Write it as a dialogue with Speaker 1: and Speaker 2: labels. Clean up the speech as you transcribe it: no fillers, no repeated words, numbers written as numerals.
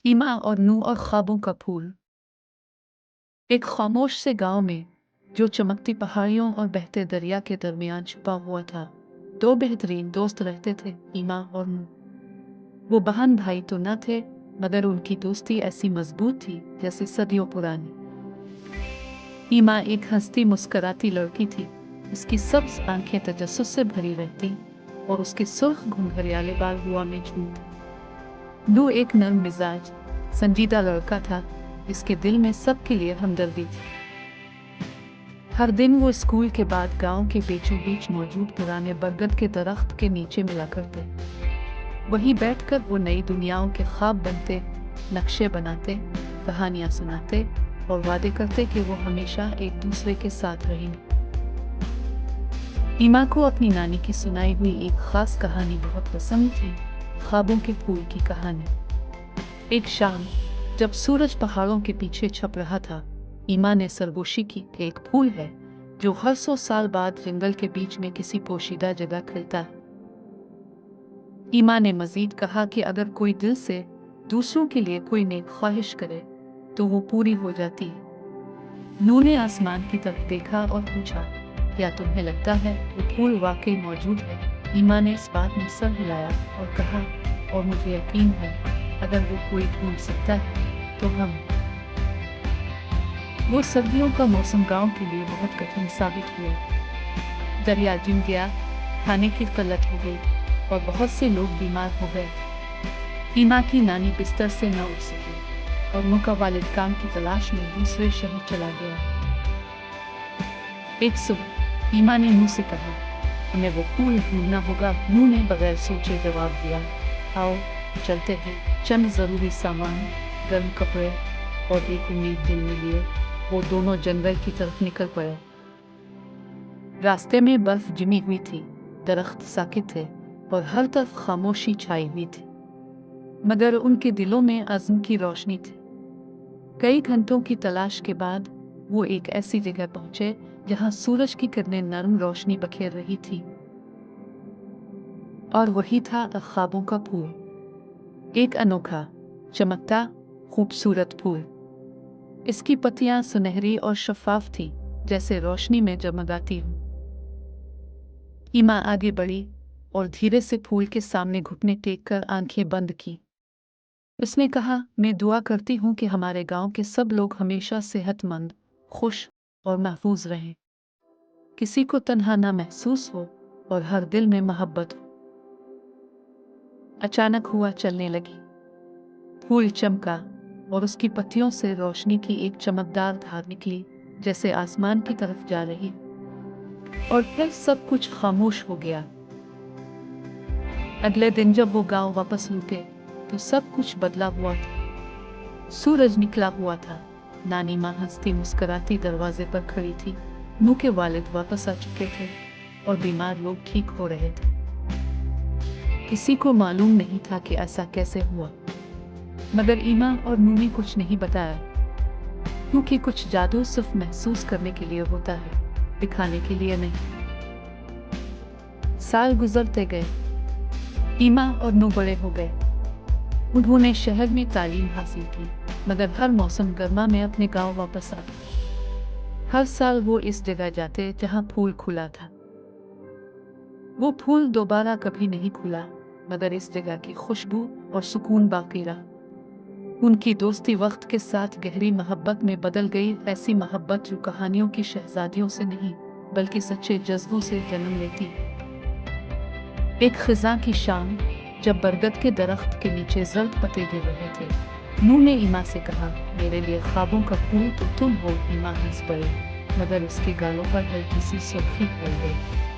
Speaker 1: ईमा और नूह और ख्वाबों का फूल। एक खामोश से गांव में, जो चमकती पहाड़ियों और बहते दरिया के दरमियान छुपा हुआ था, दो बेहतरीन दोस्त रहते थे, ईमा और नूह। वो बहन भाई तो न थे, मगर उनकी दोस्ती ऐसी मजबूत थी जैसे सदियों पुरानी। ईमा एक हंसती मुस्कुराती लड़की थी। उसकी सब्ज आंखें तजस्सुस से भरी रहती और उसके सुर्ख घुंघराले बाल हुआ में झूमते। नूह एक नर्म मिजाज, संजीदा लड़का था, जिसके दिल में सबके लिए हमदर्दी थी। हर दिन वो स्कूल के बाद गांव के बीचों बीच मौजूद पुराने बरगद के दरख्त के नीचे मिला करते। वहीं बैठकर वो नई दुनियाओं के ख्वाब बनते, नक्शे बनाते, कहानियां सुनाते और वादे करते कि वो हमेशा एक दूसरे के साथ रहेंगे। ईमा को अपनी नानी की सुनाई हुई एक खास कहानी बहुत पसंद थी, ख्वाबों के फूल की कहानी। एक शाम, जब सूरज पहाड़ों के पीछे छप रहा था, ईमा ने सरगोशी की कि एक फूल है जो हर 100 साल बाद जंगल के बीच में किसी पोशीदा जगह खिलता है। ईमा ने मजीद कहा कि अगर कोई दिल से दूसरों के लिए कोई नेक ख्वाहिश करे तो वो पूरी हो जाती है। नूह ने आसमान की तरफ देखा और पूछा, क्या तुम्हें लगता है वो फूल वाकई मौजूद है? ईमा ने इस बात में सर हिलाया और कहा, और मुझे यकीन है अगर वो कोई ढूंढ सकता है तो हम। वो सर्दियों का मौसम गांव के लिए बहुत कठिन साबित हुआ। दरिया जम गया, खाने की किल्लत हो गई और बहुत से लोग बीमार हो गए। ईमा की नानी बिस्तर से न उठ सकी और नूह का वालिद काम की तलाश में दूसरे शहर चला गया। एक सुबह ईमा ने नूह से कहा, हमें वो फूल ढूंढना होगा। नूह ने बगैर सोचे जवाब दिया, आओ चलते हैं। चंद जरूरी सामान, गर्म कपड़े और एक उम्मीद दिल में लिए वो दोनों जंगल की तरफ निकल पड़े। रास्ते में बर्फ जमी हुई थी, दरख्त साकित थे और हर तरफ खामोशी छाई हुई थी, मगर उनके दिलों में अज़्म की रोशनी थी। कई घंटों की तलाश के बाद वो एक ऐसी जगह पहुंचे जहां सूरज की किरणें नरम रोशनी बखेर रही थी, और वही था ख्वाबों का फूल। एक अनोखा, चमकता, खूबसूरत फूल। इसकी पत्तियां सुनहरी और शफाफ थी, जैसे रोशनी में जगमगाती हूँ। ईमा आगे बढ़ी और धीरे से फूल के सामने घुटने टेक कर आंखें बंद की। उसने कहा, मैं दुआ करती हूँ कि हमारे गांव के सब लोग हमेशा सेहतमंद, खुश और महफूज रहें। किसी को तन्हा ना महसूस हो और हर दिल में मोहब्बत हो। अचानक हुआ चलने लगी। फूल चमका और उसकी पत्तियों से रोशनी की एक चमकदार धार निकली, जैसे आसमान की तरफ जा रही। और फिर सब कुछ खामोश हो गया। अगले दिन जब वो गांव वापस लौटे तो सब कुछ बदला हुआ था। सूरज निकला हुआ था, नानी माँ हंसती मुस्कुराती दरवाजे पर खड़ी थी, नूह के वालिद वापस आ चुके थे और बीमार लोग ठीक हो रहे थे। किसी को मालूम नहीं था कि ऐसा कैसे हुआ, मगर ईमा और नूह ने कुछ नहीं बताया, क्योंकि कुछ जादू सिर्फ महसूस करने के लिए होता है, दिखाने के लिए नहीं। साल गुजरते गए, ईमा और नूह बड़े हो गए। उन्होंने शहर में तालीम हासिल की, मगर हर मौसम गर्मा में अपने गांव वापस आते। हर साल वो इस जगह जाते जहां फूल खुला था। वो फूल दोबारा कभी नहीं खुला, मगर इस जगह की खुशबू और सुकून बाकी रहा। उनकी दोस्ती वक्त के साथ गहरी मोहब्बत में बदल गई, ऐसी मोहब्बत जो कहानियों की शहजादियों से नहीं बल्कि सच्चे जज्बों से जन्म लेती। एक खिज़ां की शाम, जब बरगद के दरख्त के नीचे जर्द पत्ते गिर रहे थे, नूह ने ईमा से कहा, मेरे लिए ख्वाबों का फूल तो तुम हो। ईमा हंस पड़ी, मगर उसके गालों पर हल्की सी सुर्खी फैल गई।